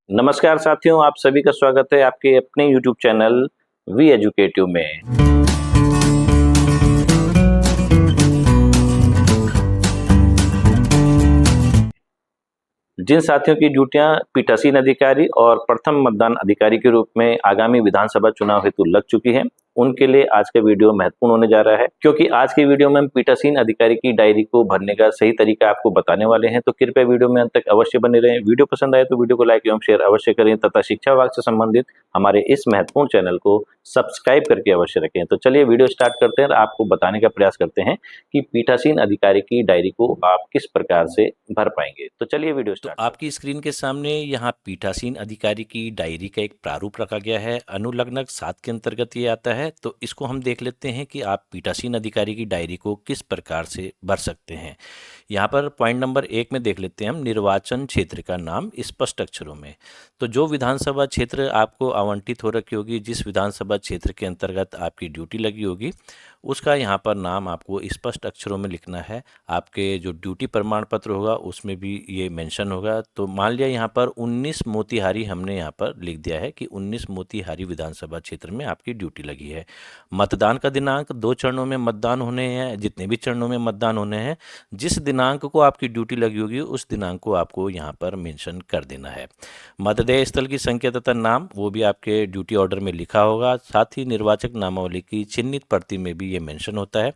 नमस्कार साथियों, आप सभी का स्वागत है आपके अपने YouTube चैनल वी एजुकेटिव में। जिन साथियों की ड्यूटियां पीठासीन अधिकारी और प्रथम मतदान अधिकारी के रूप में आगामी विधानसभा चुनाव हेतु लग चुकी हैं, उनके लिए आज का वीडियो महत्वपूर्ण होने जा रहा है, क्योंकि आज के वीडियो में हम पीठासीन अधिकारी की डायरी को भरने का सही तरीका आपको बताने वाले हैं। तो कृपया वीडियो में अंत तक अवश्य बने रहें। वीडियो पसंद आए तो वीडियो को लाइक एवं शेयर अवश्य करें तथा शिक्षा विभाग से संबंधित हमारे इस महत्वपूर्ण चैनल को सब्सक्राइब करके अवश्य रखें। तो चलिए वीडियो स्टार्ट करते हैं और आपको बताने का प्रयास करते हैं कि पीठासीन अधिकारी की डायरी को आप किस प्रकार से भर पाएंगे। तो चलिए वीडियो स्टार्ट। आपकी स्क्रीन के सामने यहाँ पीठासीन अधिकारी की डायरी का एक प्रारूप रखा गया है। अनुलग्नक 7 के अंतर्गत ये आता है। तो इसको हम देख लेते हैं कि आप पीठासीन अधिकारी की डायरी को किस प्रकार से भर सकते हैं। यहाँ पर पॉइंट नंबर 1 में देख लेते हैं हम निर्वाचन क्षेत्र का नाम स्पष्ट अक्षरों में। तो जो विधानसभा क्षेत्र आपको आवंटित हो रखी होगी, जिस विधानसभा क्षेत्र के अंतर्गत आपकी ड्यूटी लगी होगी, उसका यहाँ पर नाम आपको स्पष्ट अक्षरों में लिखना है। आपके जो ड्यूटी प्रमाण पत्र होगा उसमें भी ये मेंशन होगा। तो मान लिया यहाँ पर 19 मोतिहारी हमने यहाँ पर लिख दिया है कि 19 मोतिहारी विधानसभा क्षेत्र में आपकी ड्यूटी लगी है। मतदान का दिनांक 2 चरणों में मतदान होने हैं। जितने भी चरणों में मतदान होने हैं, जिस दिनांक को आपकी ड्यूटी लगी होगी उस दिनांक को आपको यहाँ पर मेंशन कर देना है। मतदेय स्थल की संख्या तथा नाम वो भी आपके ड्यूटी ऑर्डर में लिखा होगा। साथ ही निर्वाचक नामावली की चिन्हित प्रति में भी ये मेंशन होता है।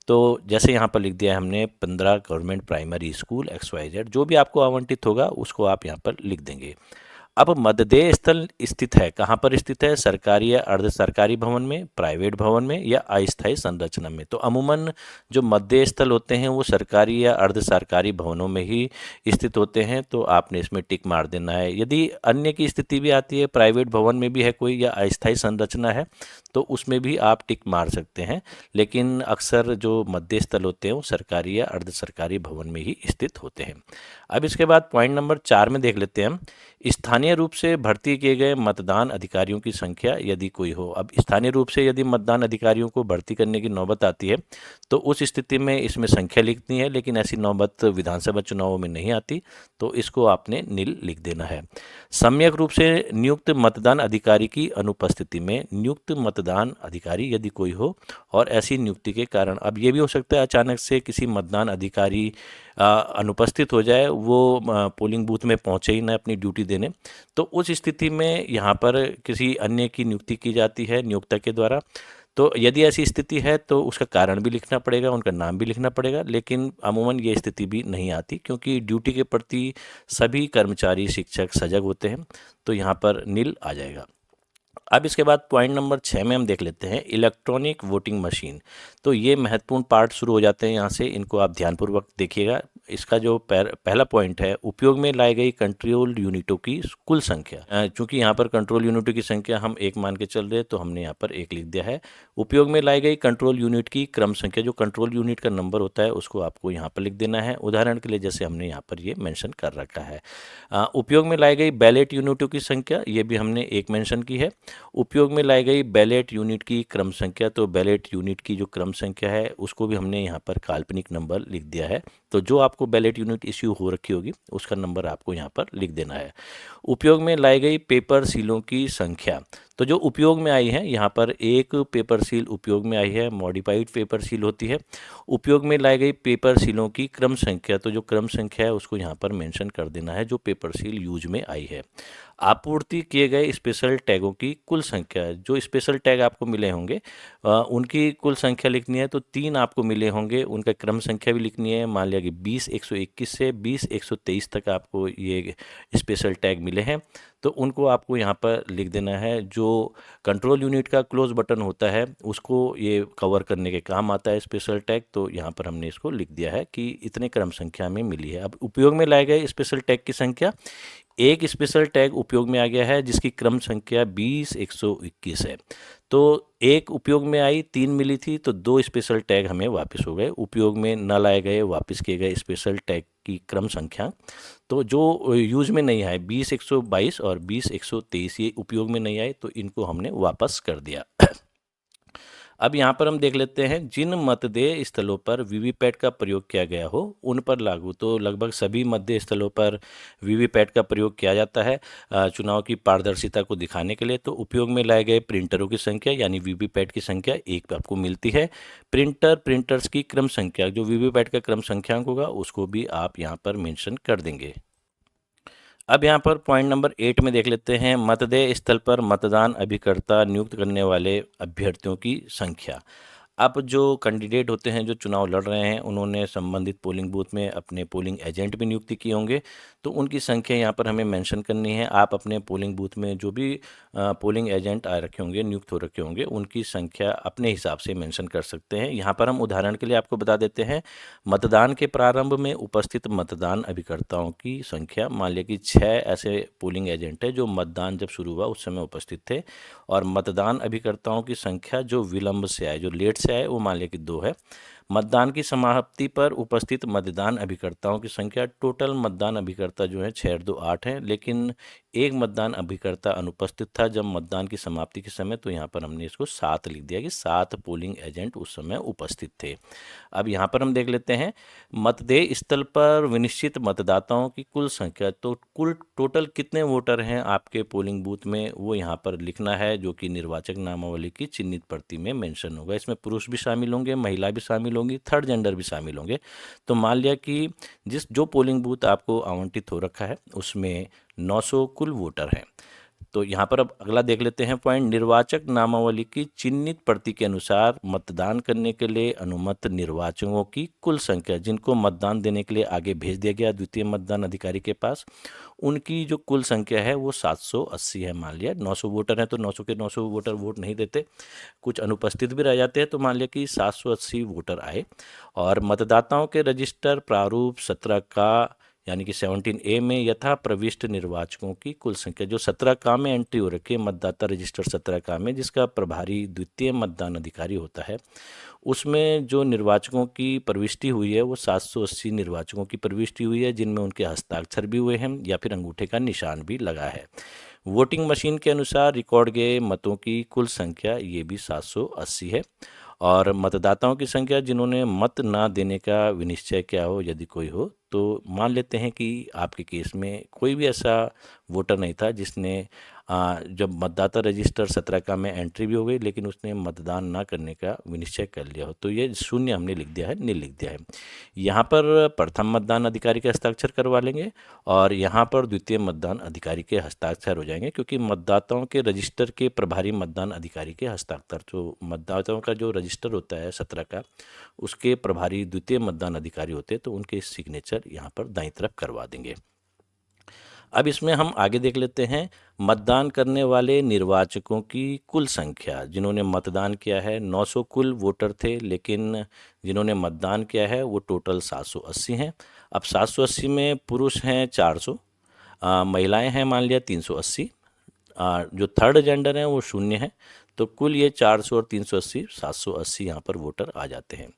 तो जैसे यहाँ पर लिख दिया है हमने 15 गवर्नमेंट प्राइमरी स्कूल XYZ, जो भी आपको आवंटित होगा उसको आप यहाँ पर लिख देंगे। अब मतदेय स्थल स्थित है कहाँ पर स्थित है? सरकारी या अर्ध सरकारी भवन में, प्राइवेट भवन में या अस्थायी संरचना में। तो अमूमन जो मतदेय स्थल होते हैं वो सरकारी या अर्ध सरकारी भवनों में ही स्थित होते हैं। तो आपने इसमें टिक मार देना है। यदि अन्य की स्थिति भी आती है, प्राइवेट भवन में भी है कोई या अस्थायी संरचना है, तो उसमें भी आप टिक मार सकते हैं। लेकिन अक्सर जो मतदेय स्थल होते हैं वो सरकारी या अर्ध सरकारी भवन में ही स्थित होते हैं। अब इसके बाद पॉइंट नंबर 4 में देख लेते हैं हम स्थानीय रूप से भर्ती किए गए मतदान अधिकारियों की संख्या यदि कोई हो। अब स्थानीय रूप से यदि मतदान अधिकारियों को भर्ती करने की नौबत आती है तो उस स्थिति में इसमें संख्या लिखनी है, लेकिन ऐसी नौबत विधानसभा चुनावों में नहीं आती, तो इसको आपने नील लिख देना है। सम्यक रूप से नियुक्त मतदान अधिकारी की अनुपस्थिति में नियुक्त मतदान अधिकारी यदि कोई हो और ऐसी नियुक्ति के कारण, अब ये भी हो सकता है अचानक से किसी मतदान अधिकारी अनुपस्थित हो जाए, वो पोलिंग बूथ में पहुंचे ही ना अपनी ड्यूटी देने, तो उस स्थिति में यहाँ पर किसी अन्य की नियुक्ति की जाती है नियोक्ता के द्वारा। तो यदि ऐसी स्थिति है तो उसका कारण भी लिखना पड़ेगा, उनका नाम भी लिखना पड़ेगा। लेकिन अमूमन ये स्थिति भी नहीं आती, क्योंकि ड्यूटी के प्रति सभी कर्मचारी शिक्षक सजग होते हैं। तो यहाँ पर नील आ जाएगा। अब इसके बाद पॉइंट नंबर 6 में हम देख लेते हैं इलेक्ट्रॉनिक वोटिंग मशीन। तो ये महत्वपूर्ण पार्ट शुरू हो जाते हैं यहाँ से, इनको आप ध्यानपूर्वक देखिएगा। इसका जो पहला पॉइंट है, उपयोग में लाई गई कंट्रोल यूनिटों की कुल संख्या। चूंकि यहाँ पर कंट्रोल यूनिटों की संख्या हम 1 मान के चल रहे हैं, तो हमने यहाँ पर 1 लिख दिया है। उपयोग में लाई गई कंट्रोल यूनिट की क्रम संख्या, जो कंट्रोल यूनिट का नंबर होता है उसको आपको यहाँ पर लिख देना है। उदाहरण के लिए जैसे हमने यहाँ पर ये मेंशन कर रखा है। उपयोग में लाई गई बैलेट यूनिटों की संख्या, ये भी हमने 1 मेंशन की है। उपयोग में लाई गई बैलेट यूनिट की क्रम संख्या, तो बैलेट यूनिट की जो क्रम संख्या है उसको भी हमने यहाँ पर काल्पनिक नंबर लिख दिया है। तो जो आपको बैलेट यूनिट इश्यू हो रखी होगी उसका नंबर आपको यहाँ पर लिख देना है। उपयोग में लाई गई पेपर सीलों की संख्या, तो जो उपयोग में आई है यहाँ पर एक पेपर सील उपयोग में आई है, मॉडिफाइड पेपर सील होती है। उपयोग में लाई गई पेपर सीलों की क्रम संख्या, तो जो क्रम संख्या है उसको यहाँ पर मेंशन कर देना है जो पेपर सील यूज में आई है। आपूर्ति किए गए स्पेशल टैगों की कुल संख्या, जो स्पेशल टैग आपको मिले होंगे उनकी कुल संख्या लिखनी है। तो 3 आपको मिले होंगे, उनका क्रम संख्या भी लिखनी है। मान लिया कि 20-121 से 20-123 तक आपको ये स्पेशल टैग मिले हैं, तो उनको आपको यहाँ पर लिख देना है। जो कंट्रोल यूनिट का क्लोज बटन होता है उसको ये कवर करने के काम आता है स्पेशल टैग, तो यहाँ पर हमने इसको लिख दिया है कि इतने क्रम संख्या में मिली है। अब उपयोग में लाए गए स्पेशल टैग की संख्या, एक स्पेशल टैग उपयोग में आ गया है जिसकी क्रम संख्या 20-121 है। तो एक उपयोग में आई, 3 मिली थी, तो 2 स्पेशल टैग हमें वापस हो गए। उपयोग में न लाए गए वापस किए गए स्पेशल टैग की क्रम संख्या, तो जो यूज में नहीं आए 20-122 और 20-123 ये उपयोग में नहीं आए, तो इनको हमने वापस कर दिया। अब यहाँ पर हम देख लेते हैं जिन मतदेय स्थलों पर वीवीपैट का प्रयोग किया गया हो उन पर लागू। तो लगभग सभी मतदेय स्थलों पर वीवीपैट का प्रयोग किया जाता है चुनाव की पारदर्शिता को दिखाने के लिए। तो उपयोग में लाए गए प्रिंटरों की संख्या यानी वीवीपैट की संख्या एक आपको मिलती है। प्रिंटर्स की क्रम संख्या, जो वीवीपैट का क्रम संख्यांक होगा उसको भी आप यहाँ पर मेंशन कर देंगे। अब यहाँ पर पॉइंट नंबर 8 में देख लेते हैं मतदेय स्थल पर मतदान अभिकर्ता नियुक्त करने वाले अभ्यर्थियों की संख्या। अब जो कैंडिडेट होते हैं जो चुनाव लड़ रहे हैं उन्होंने संबंधित पोलिंग बूथ में अपने पोलिंग एजेंट भी नियुक्ति किए होंगे, तो उनकी संख्या यहाँ पर हमें मेंशन करनी है। आप अपने पोलिंग बूथ में जो भी पोलिंग एजेंट आ रखे होंगे, नियुक्त हो रखे होंगे, उनकी संख्या अपने हिसाब से मेंशन कर सकते हैं। यहाँ पर हम उदाहरण के लिए आपको बता देते हैं, मतदान के प्रारंभ में उपस्थित मतदान अभिकर्ताओं की संख्या, मान लिया कि 6 ऐसे पोलिंग एजेंट है जो मतदान जब शुरू हुआ उस समय उपस्थित थे, और मतदान अभिकर्ताओं की संख्या जो विलंब से आए, जो लेट से आए, वो मान लिया कि 2 है। मतदान की समाप्ति पर उपस्थित मतदान अभिकर्ताओं की संख्या, टोटल मतदान अभिकर्ता जो है 6 और 2 8 है, लेकिन एक मतदान अभिकर्ता अनुपस्थित था जब मतदान की समाप्ति के समय, तो यहाँ पर हमने इसको 7 लिख दिया कि 7 पोलिंग एजेंट उस समय उपस्थित थे। अब यहाँ पर हम देख लेते हैं मतदेय स्थल पर विनिश्चित मतदाताओं की कुल संख्या। तो कुल टोटल कितने वोटर हैं आपके पोलिंग बूथ में, वो यहाँ पर लिखना है, जो कि निर्वाचक नामावली की चिन्हित प्रति में मेंशन होगा। इसमें पुरुष भी शामिल होंगे, महिला भी शामिल होंगी, थर्ड जेंडर भी शामिल होंगे। तो मान लिया कि जो पोलिंग बूथ आपको आवंटित हो रखा है उसमें 900 कुल वोटर हैं। तो यहाँ पर अब अगला देख लेते हैं पॉइंट, निर्वाचक नामावली की चिन्हित प्रति के अनुसार मतदान करने के लिए अनुमत निर्वाचकों की कुल संख्या, जिनको मतदान देने के लिए आगे भेज दिया गया द्वितीय मतदान अधिकारी के पास, उनकी जो कुल संख्या है वो 780 है। मान लिया 900 वोटर हैं तो 900 के 900 वोटर वोट नहीं देते, कुछ अनुपस्थित भी रह जाते हैं, तो मान लिया कि 780 वोटर आए। और मतदाताओं के रजिस्टर प्रारूप 17 का यानी कि 17A में यथा प्रविष्ट निर्वाचकों की कुल संख्या, जो 17 का में एंट्री हो रखी है मतदाता रजिस्टर 17 का में, जिसका प्रभारी द्वितीय मतदान अधिकारी होता है, उसमें जो निर्वाचकों की प्रविष्टि हुई है वो 780 निर्वाचकों की प्रविष्टि हुई है, जिनमें उनके हस्ताक्षर भी हुए हैं या फिर अंगूठे का निशान भी लगा है। वोटिंग मशीन के अनुसार रिकॉर्ड गए मतों की कुल संख्या ये भी 780 है। और मतदाताओं की संख्या जिन्होंने मत ना देने का विनिश्चय किया हो, यदि कोई हो, तो मान लेते हैं कि आपके केस में कोई भी ऐसा वोटर नहीं था जिसने जब मतदाता रजिस्टर 17 का में एंट्री भी हो गई लेकिन उसने मतदान ना करने का विनिश्चय कर लिया हो, तो ये 0 हमने लिख दिया है, नील लिख दिया है। यहाँ पर प्रथम मतदान अधिकारी के हस्ताक्षर करवा लेंगे और यहाँ पर द्वितीय मतदान अधिकारी के हस्ताक्षर हो जाएंगे, क्योंकि मतदाताओं के रजिस्टर के प्रभारी मतदान अधिकारी के हस्ताक्षर, जो मतदाताओं का जो रजिस्टर होता है 17 का, उसके प्रभारी द्वितीय मतदान अधिकारी होते हैं, तो उनके सिग्नेचर यहाँ पर दाईं तरफ करवा देंगे। अब इसमें हम आगे देख लेते हैं मतदान करने वाले निर्वाचकों की कुल संख्या। जिन्होंने मतदान किया है 900 कुल वोटर थे, लेकिन जिन्होंने मतदान किया है वो टोटल 780 हैं। अब 780 में पुरुष हैं 400, महिलाएं हैं मान लिया 380, जो थर्ड जेंडर हैं वो 0 है। तो कुल ये 400 और 380 780 यहाँ पर वोटर आ जाते हैं।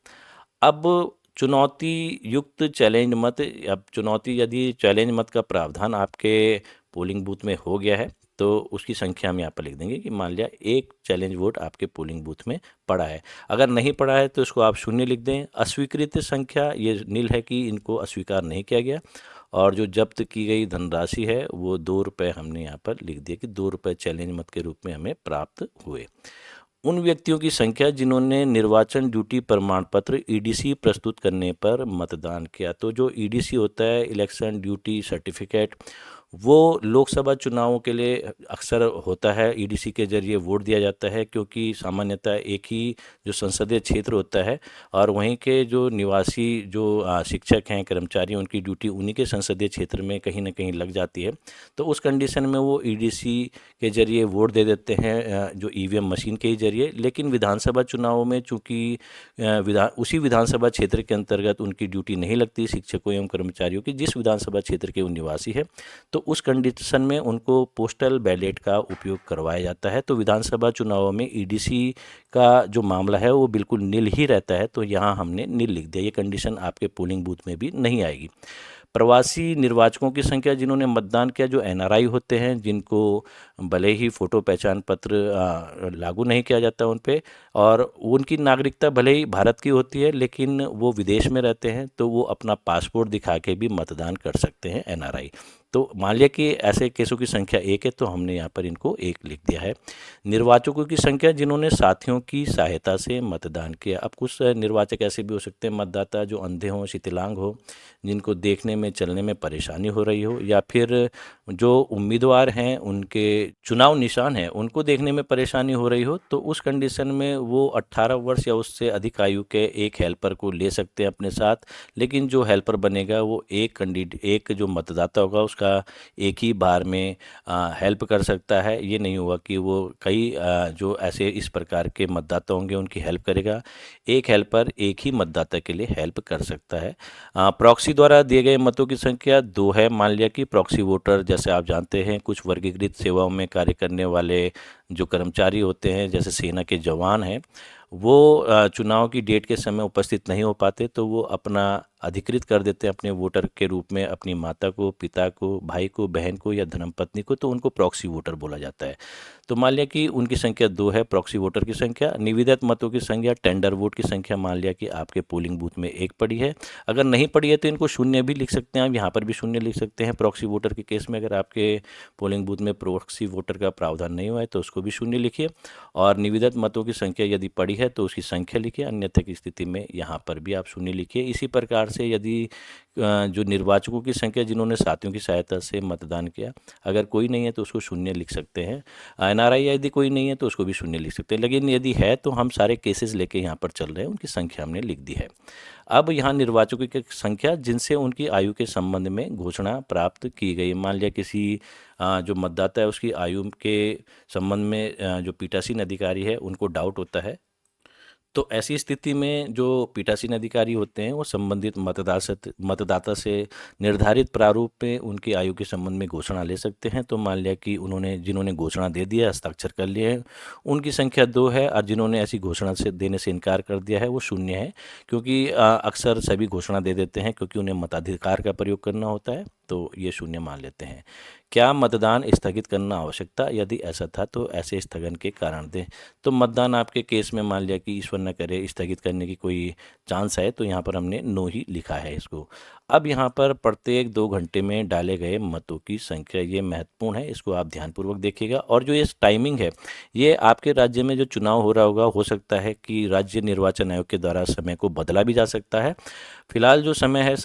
अब चुनौती युक्त चैलेंज मत, अब चुनौती यदि चैलेंज मत का प्रावधान आपके पोलिंग बूथ में हो गया है तो उसकी संख्या हम यहाँ पर लिख देंगे कि मान लिया 1 चैलेंज वोट आपके पोलिंग बूथ में पड़ा है। अगर नहीं पड़ा है तो इसको आप 0 लिख दें। अस्वीकृत संख्या ये नील है कि इनको अस्वीकार नहीं किया गया। और जो जब्त की गई धनराशि है वो 2 रुपये हमने यहाँ पर लिख दिया कि 2 रुपये चैलेंज मत के रूप में हमें प्राप्त हुए। उन व्यक्तियों की संख्या जिन्होंने निर्वाचन ड्यूटी प्रमाण पत्र ईडीसी प्रस्तुत करने पर मतदान किया। तो जो ईडीसी होता है, इलेक्शन ड्यूटी सर्टिफिकेट, वो लोकसभा चुनावों के लिए अक्सर होता है, ईडीसी के जरिए वोट दिया जाता है, क्योंकि सामान्यतः एक ही जो संसदीय क्षेत्र होता है और वहीं के जो निवासी जो शिक्षक हैं, कर्मचारी, उनकी ड्यूटी उन्हीं के संसदीय क्षेत्र में कहीं ना कहीं लग जाती है। तो उस कंडीशन में वो ईडीसी के जरिए वोट दे देते हैं, जो ईवीएम मशीन के ही जरिए। लेकिन विधानसभा चुनावों में चूँकि उसी विधानसभा क्षेत्र के अंतर्गत उनकी ड्यूटी नहीं लगती, शिक्षकों एवं कर्मचारियों की, जिस विधानसभा क्षेत्र के वो निवासी है, तो उस कंडीशन में उनको पोस्टल बैलेट का उपयोग करवाया जाता है। तो विधानसभा चुनावों में ईडीसी का जो मामला है वो बिल्कुल नील ही रहता है, तो यहाँ हमने नील लिख दिया। ये कंडीशन आपके पोलिंग बूथ में भी नहीं आएगी। प्रवासी निर्वाचकों की संख्या जिन्होंने मतदान किया, जो एनआरआई होते हैं, जिनको भले ही फोटो पहचान पत्र लागू नहीं किया जाता उन पे, और उनकी नागरिकता भले ही भारत की होती है लेकिन वो विदेश में रहते हैं, तो वो अपना पासपोर्ट दिखा के भी मतदान कर सकते हैं, एनआरआई। तो मान लिया कि ऐसे केसों की संख्या 1 है, तो हमने यहाँ पर इनको 1 लिख दिया है। निर्वाचकों की संख्या जिन्होंने साथियों की सहायता से मतदान किया। अब कुछ निर्वाचक ऐसे भी हो सकते हैं, मतदाता जो अंधे हों, शिथिलांग हो, जिनको देखने में चलने में परेशानी हो रही हो, या फिर जो उम्मीदवार हैं उनके चुनाव निशान हैं उनको देखने में परेशानी हो रही हो, तो उस कंडीशन में वो 18 वर्ष या उससे अधिक आयु के एक हेल्पर को ले सकते हैं अपने साथ। लेकिन जो हेल्पर बनेगा वो एक जो मतदाता होगा उसका एक ही बार में हेल्प कर सकता है। ये नहीं होगा कि वो कई जो ऐसे इस प्रकार के मतदाता होंगे उनकी हेल्प करेगा। एक हेल्पर एक ही मतदाता के लिए हेल्प कर सकता है। प्रॉक्सी द्वारा दिए गए मतों की संख्या 2 है। मान लिया कि प्रॉक्सी वोटर, जैसे आप जानते हैं, कुछ वर्गीकृत सेवाओं में कार्य करने वाले जो कर्मचारी होते हैं, जैसे सेना के जवान हैं, वो चुनाव की डेट के समय उपस्थित नहीं हो पाते, तो वो अपना अधिकृत कर देते हैं अपने वोटर के रूप में अपनी माता को, पिता को, भाई को, बहन को या धर्मपत्नी को, तो उनको प्रॉक्सी वोटर बोला जाता है। तो मान लिया कि उनकी संख्या 2 है, प्रॉक्सी वोटर की संख्या। निविदा मतों की संख्या, टेंडर वोट की संख्या, मान लिया कि आपके पोलिंग बूथ में 1 पड़ी है। अगर नहीं पड़ी है तो इनको 0 भी लिख सकते हैं आप, यहाँ पर भी 0 लिख सकते हैं। प्रॉक्सी वोटर के केस में अगर आपके पोलिंग बूथ में प्रॉक्सी वोटर का प्रावधान नहीं हुआ है तो उसको भी 0 लिखिए। और निविदा मतों की संख्या यदि पड़ी है तो उसकी संख्या लिखिए, अन्यथा की स्थिति में यहाँ पर भी आप 0 लिखिए। इसी प्रकार से यदि जो निर्वाचकों की संख्या जिन्होंने साथियों की सहायता से मतदान किया, अगर कोई नहीं है तो उसको 0 लिख सकते हैं। एनआरआई यदि कोई नहीं है तो उसको भी 0 लिख सकते हैं। लेकिन यदि है तो हम सारे केसेस लेके यहाँ पर चल रहे हैं, उनकी संख्या हमने लिख दी है। अब यहाँ निर्वाचकों की संख्या जिनसे उनकी आयु के संबंध में घोषणा प्राप्त की गई। मान लिया किसी जो मतदाता है उसकी आयु के संबंध में जो पीठासीन अधिकारी है उनको डाउट होता है, तो ऐसी स्थिति में जो पीठासीन अधिकारी होते हैं वो संबंधित मतदाता से निर्धारित प्रारूप में उनकी आयु के संबंध में घोषणा ले सकते हैं। तो मान लिया कि जिन्होंने घोषणा दे दिया, हस्ताक्षर कर लिए हैं, उनकी संख्या 2 है, और जिन्होंने ऐसी घोषणा से देने से इनकार कर दिया है वो 0 है। क्योंकि अक्सर सभी घोषणा दे देते हैं क्योंकि उन्हें मताधिकार का प्रयोग करना होता है, तो ये 0 मान लेते हैं। क्या मतदान स्थगित करना आवश्यक था? यदि ऐसा था तो ऐसे स्थगन के कारण दें। तो मतदान आपके केस में मान लिया कि ईश्वर न करे स्थगित करने की कोई चांस है, तो यहाँ पर हमने नो ही लिखा है इसको। अब यहाँ पर प्रत्येक 2 घंटे में डाले गए मतों की संख्या, ये महत्वपूर्ण है, इसको आप ध्यानपूर्वक देखिएगा। और जो ये टाइमिंग है, ये आपके राज्य में जो चुनाव हो रहा होगा, हो सकता है कि राज्य निर्वाचन आयोग के द्वारा समय को बदला भी जा सकता है। फिलहाल जो समय है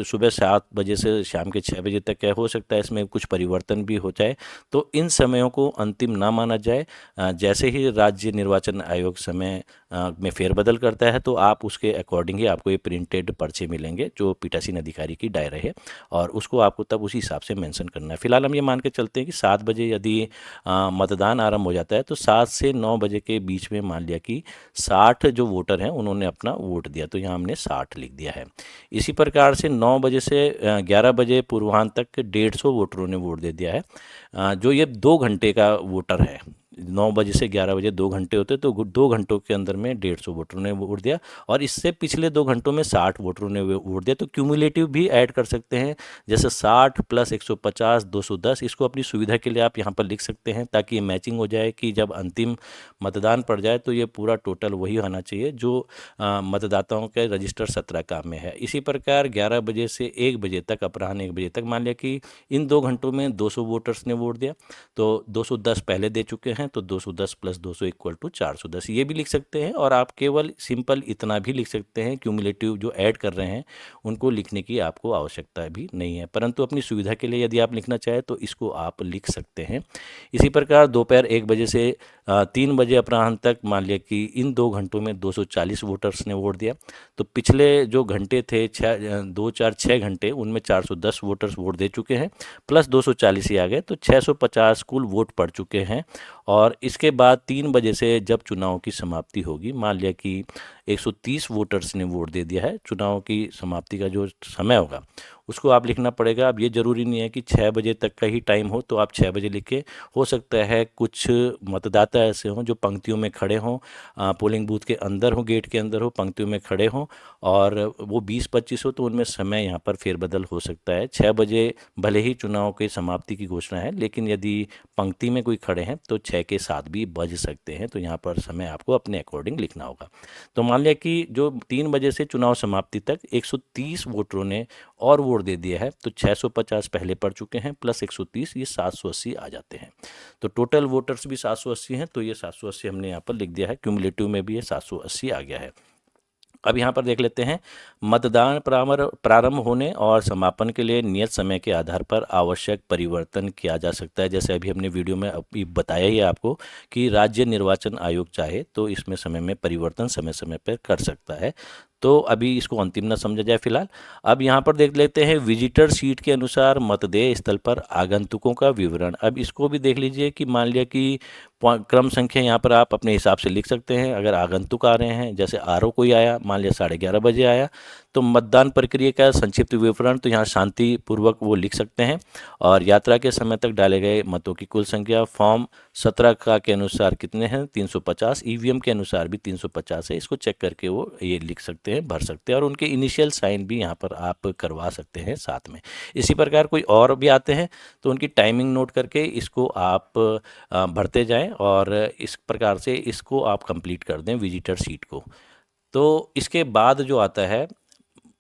सुबह 7 बजे से शाम के 6 बजे तक है, हो सकता है इसमें कुछ परिवर्तन भी हो जाए, तो इन समयों को अंतिम ना माना जाए। जैसे ही राज्य निर्वाचन आयोग समय में फेरबदल करता है तो आप उसके अकॉर्डिंग ही आपको ये प्रिंटेड पर्चे मिलेंगे जो पीठासीन अधिकारी की डायरी है, और उसको आपको तब उसी हिसाब से मेंशन करना है। फिलहाल हम ये मान के चलते हैं कि 7 बजे यदि मतदान आरंभ हो जाता है तो 7 से 9 बजे के बीच में मान लिया कि 60 जो वोटर हैं उन्होंने अपना वोट दिया, तो यहाँ हमने 60 लिख दिया है। इसी प्रकार से 9 बजे से 11 बजे पूर्वाह्न तक 150 वोटरों ने वोट दे दिया है। जो ये 2 घंटे का वोटर है, 9 बजे से 11 बजे 2 घंटे होते, तो 2 घंटों के अंदर में 150 वोटरों ने वोट दिया, और इससे पिछले 2 घंटों में 60 वोटरों ने वोट दिया। तो क्यूमुलेटिव भी ऐड कर सकते हैं, जैसे 60 + 150 210, इसको अपनी सुविधा के लिए आप यहाँ पर लिख सकते हैं ताकि ये मैचिंग हो जाए कि जब अंतिम मतदान पड़ जाए तो ये पूरा टोटल वही होना चाहिए जो मतदाताओं के रजिस्टर 17 का में है। इसी प्रकार 11 बजे से 1 बजे तक, अपराह्न 1 बजे तक, मान लिया कि इन 2 घंटों में 200 वोटर्स ने वोट दिया, तो 210 पहले दे चुके हैं, तो 210 + 200 = 410, ये भी लिख सकते हैं। और आप केवल सिंपल इतना भी लिख सकते हैं, क्यूमुलेटिव जो ऐड कर रहे हैं उनको लिखने की आपको आवश्यकता भी नहीं है, परंतु अपनी सुविधा के लिए यदि आप लिखना चाहें तो इसको आप लिख सकते हैं। इसी प्रकार दोपहर 1 बजे से 3 बजे अपराह्न तक, मान लिया कि इन 2 घंटों में 240 वोटर्स ने वोट दिया, तो पिछले जो घंटे थे 2 4 6 घंटे, उनमें 410 वोटर्स वोट दे चुके हैं, प्लस 240 ही आ गए, तो 650 कुल वोट पड़ चुके हैं। और इसके बाद 3 बजे से जब चुनाव की समाप्ति होगी, मान लिया कि 130 वोटर्स ने वोट दे दिया है, चुनाव की समाप्ति का जो समय होगा उसको आप लिखना पड़ेगा। अब ये ज़रूरी नहीं है कि 6 बजे तक का ही टाइम हो तो आप 6 बजे लिखें। हो सकता है कुछ मतदाता ऐसे हों जो पंक्तियों में खड़े हों, पोलिंग बूथ के अंदर हो, गेट के अंदर हो, पंक्तियों में खड़े हों और वो 20-25 हो तो उनमें समय यहाँ पर फेरबदल हो सकता है। 6 बजे भले ही चुनाव के समाप्ति की घोषणा है, लेकिन यदि पंक्ति में कोई खड़े हैं तो 6 के 7 भी बज सकते हैं, तो यहाँ पर समय आपको अपने अकॉर्डिंग लिखना होगा। तो मान लिया कि जो 3 बजे से चुनाव समाप्ति तक 130 वोटरों ने और वोट दे दिया है, तो 650 पहले पड़ चुके हैं प्लस 130 ये 780 आ जाते हैं। तो टोटल वोटर्स भी 780 हैं, तो ये 780 हमने यहाँ पर लिख दिया है। क्यूमुलेटिव में भी ये 780 आ गया है। अब यहाँ पर देख लेते हैं मतदान प्रारंभ होने और समापन के लिए नियत समय के आधार पर आवश्यक परिवर्तन किया जा सकता है। जैसे अभी हमने वीडियो में अभी बताया ही आपको कि राज्य निर्वाचन आयोग चाहे तो इसमें समय में परिवर्तन समय समय पर कर सकता है। तो अभी इसको अंतिम न समझा जाए फिलहाल। अब यहाँ पर देख लेते हैं विजिटर सीट के अनुसार मतदेय स्थल पर आगंतुकों का विवरण। अब इसको भी देख लीजिए कि मान लिया कि क्रम संख्या यहाँ पर आप अपने हिसाब से लिख सकते हैं। अगर आगंतुक आ रहे हैं, जैसे आरओ कोई आया, मान लिया 11:30 बजे आया, तो मतदान प्रक्रिया का संक्षिप्त विवरण तो यहाँ शांतिपूर्वक वो लिख सकते हैं। और यात्रा के समय तक डाले गए मतों की कुल संख्या फॉर्म 17 का के अनुसार कितने हैं, 350। ईवीएम के अनुसार भी 350 है। इसको चेक करके वो ये लिख सकते हैं, भर सकते हैं और उनके इनिशियल साइन भी यहाँ पर आप करवा सकते हैं साथ में। इसी प्रकार कोई और भी आते हैं तो उनकी टाइमिंग नोट करके इसको आप भरते जाएं और इस प्रकार से इसको आप कंप्लीट कर दें विजिटर सीट को। तो इसके बाद जो आता है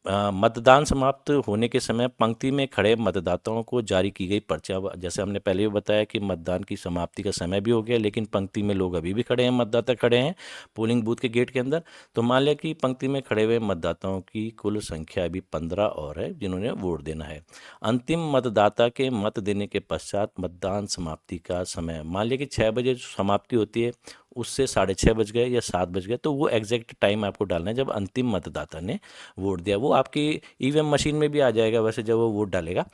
मतदान समाप्त होने के समय पंक्ति में खड़े मतदाताओं को जारी की गई पर्चियां। जैसे हमने पहले भी बताया कि मतदान की समाप्ति का समय भी हो गया, लेकिन पंक्ति में लोग अभी भी खड़े हैं, मतदाता खड़े हैं पोलिंग बूथ के गेट के अंदर। तो मान लिया कि पंक्ति में खड़े हुए मतदाताओं की कुल संख्या अभी 15 और है जिन्होंने वोट देना है। अंतिम मतदाता के मत देने के पश्चात मतदान समाप्ति का समय, मान लिया कि 6 बजे समाप्ति होती है, उससे 6:30 बज गए या 7 बज गए, तो वो एग्जैक्ट टाइम आपको डालना है जब अंतिम मतदाता ने वोट दिया। वो आपकी ईवीएम मशीन में भी आ जाएगा वैसे जब वो वोट डालेगा।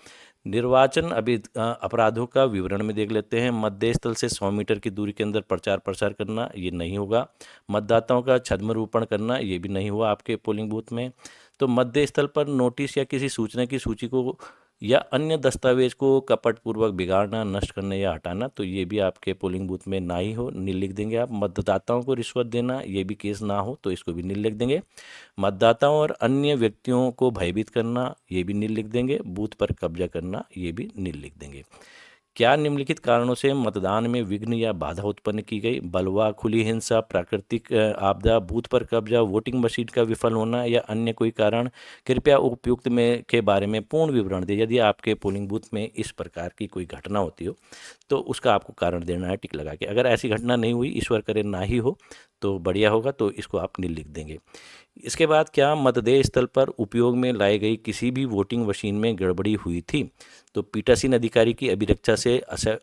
निर्वाचन अभी अपराधों का विवरण में देख लेते हैं। मतदेय स्थल से 100 मीटर की दूरी के अंदर प्रचार प्रसार करना ये नहीं होगा। मतदाताओं का छद्मरूपण करना ये भी नहीं हुआ आपके पोलिंग बूथ में। तो मतदेय स्थल पर नोटिस या किसी सूचना की सूची को या अन्य दस्तावेज को कपटपूर्वक बिगाड़ना, नष्ट करना या हटाना, तो ये भी आपके पोलिंग बूथ में ना ही हो, नील लिख देंगे आप। मतदाताओं को रिश्वत देना ये भी केस ना हो तो इसको भी नील लिख देंगे। मतदाताओं और अन्य व्यक्तियों को भयभीत करना ये भी नील लिख देंगे। बूथ पर कब्जा करना ये भी नील लिख देंगे। क्या निम्नलिखित कारणों से मतदान में विघ्न या बाधा उत्पन्न की गई? बलवा, खुली हिंसा, प्राकृतिक आपदा, बूथ पर कब्जा, वोटिंग मशीन का विफल होना या अन्य कोई कारण? कृपया उपयुक्त में के बारे में पूर्ण विवरण दें। यदि आपके पोलिंग बूथ में इस प्रकार की कोई घटना होती हो तो उसका आपको कारण देना है टिक लगा के। अगर ऐसी घटना नहीं हुई, ईश्वर करे ना ही हो, तो बढ़िया होगा, तो इसको आप नील लिख देंगे। इसके बाद क्या मतदेय स्थल पर उपयोग में लाई गई किसी भी वोटिंग मशीन में गड़बड़ी हुई थी? तो पीठासीन अधिकारी की अभिरक्षा से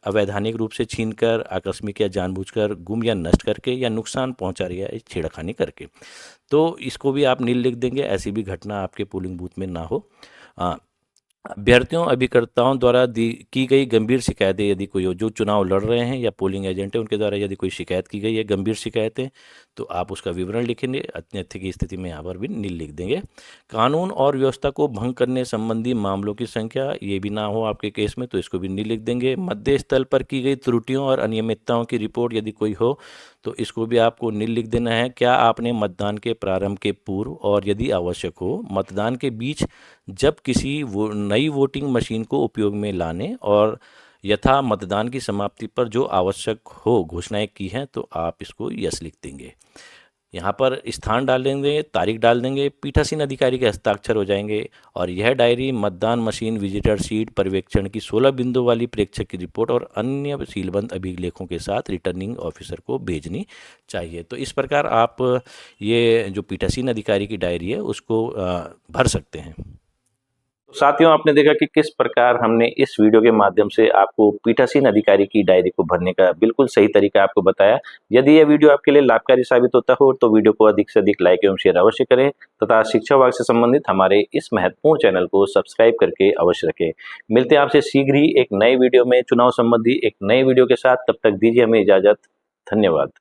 अवैधानिक रूप से छीनकर, आकस्मिक या जानबूझकर, गुम या नष्ट करके या नुकसान पहुंचा रही है छेड़खानी करके, तो इसको भी आप नील लिख देंगे। ऐसी भी घटना आपके पोलिंग बूथ में ना हो। अभ्यर्थियों अभिकर्ताओं द्वारा की गई गंभीर शिकायतें, यदि कोई हो, जो चुनाव लड़ रहे हैं या पोलिंग एजेंट है उनके द्वारा यदि कोई शिकायत की गई है, गंभीर शिकायतें, तो आप उसका विवरण लिखेंगे। अत्यंत की स्थिति में यहाँ पर भी नील लिख देंगे। कानून और व्यवस्था को भंग करने संबंधी मामलों की संख्या ये भी ना हो आपके केस में, तो इसको भी नील लिख देंगे। मतदेय स्थल पर की गई त्रुटियों और अनियमितताओं की रिपोर्ट यदि कोई हो तो इसको भी आपको नील लिख देना है। क्या आपने मतदान के प्रारंभ के पूर्व और यदि आवश्यक हो मतदान के बीच जब किसी नई वोटिंग मशीन को उपयोग में लाने और यथा मतदान की समाप्ति पर जो आवश्यक हो घोषणाएं की हैं, तो आप इसको यस लिख देंगे। यहाँ पर स्थान डाल देंगे, तारीख डाल देंगे, पीठासीन अधिकारी के हस्ताक्षर हो जाएंगे और यह डायरी मतदान मशीन, विजिटर सीट, पर्यवेक्षण की 16 बिंदु वाली प्रेक्षक की रिपोर्ट और अन्य सीलबंद अभिलेखों के साथ रिटर्निंग ऑफिसर को भेजनी चाहिए। तो इस प्रकार आप ये जो पीठासीन अधिकारी की डायरी है उसको भर सकते हैं। साथियों, आपने देखा कि किस प्रकार हमने इस वीडियो के माध्यम से आपको पीठासीन अधिकारी की डायरी को भरने का बिल्कुल सही तरीका आपको बताया। यदि यह वीडियो आपके लिए लाभकारी साबित होता हो तो वीडियो को अधिक से अधिक लाइक एवं शेयर अवश्य करें तथा शिक्षा विभाग से संबंधित हमारे इस महत्वपूर्ण चैनल को सब्सक्राइब करके अवश्य रखें। मिलते हैं आपसे शीघ्र ही एक नए वीडियो में चुनाव संबंधी एक नए वीडियो के साथ। तब तक दीजिए हमें इजाजत। धन्यवाद।